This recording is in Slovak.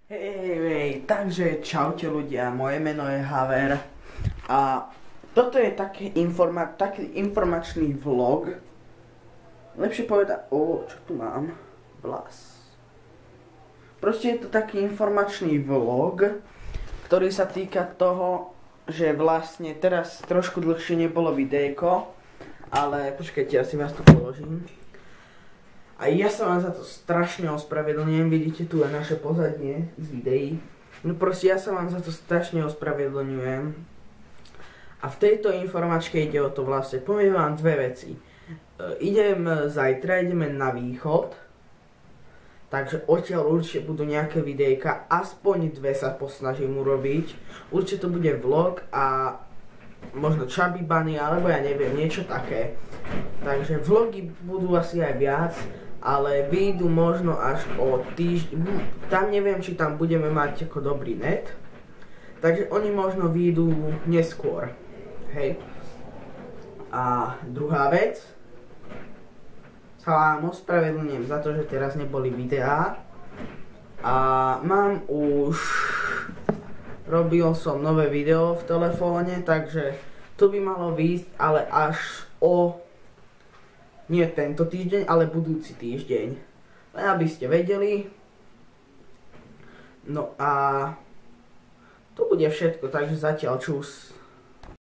Hej, takže čaute ľudia, moje meno je Haver a toto je taký informačný vlog, lepšie povedať, čo tu mám, vlas. Proste je to taký informačný vlog, ktorý sa týka toho, že vlastne teraz trošku dlhšie nebolo videjko, ale počkajte, ja si vás tu položím. A ja sa vám za to strašne ospravedlňujem, vidíte tu aj naše pozadie z videí. No proste ja sa vám za to strašne ospravedlňujem. A v tejto informačke ide o to vlastne, poviem vám dve veci. Zajtra ideme na východ, takže odtiaľ určite budú nejaké videjka, aspoň dve sa posnažím urobiť. Určite to bude vlog a možno Chubby Bunny, alebo ja neviem, niečo také. Takže vlogy budú asi aj viac, ale vyjdu možno až o týždeň. Tam neviem, či tam budeme mať ako dobrý net. Takže oni možno vyjdú neskôr. Hej. A druhá vec. Sa vám ospravedlňujem za to, že teraz neboli videá. A mám už... Robil som nové video v telefóne, takže to by malo výjsť, ale až o... Nie tento týždeň, ale budúci týždeň. Len aby ste vedeli. No a to bude všetko, takže zatiaľ čus.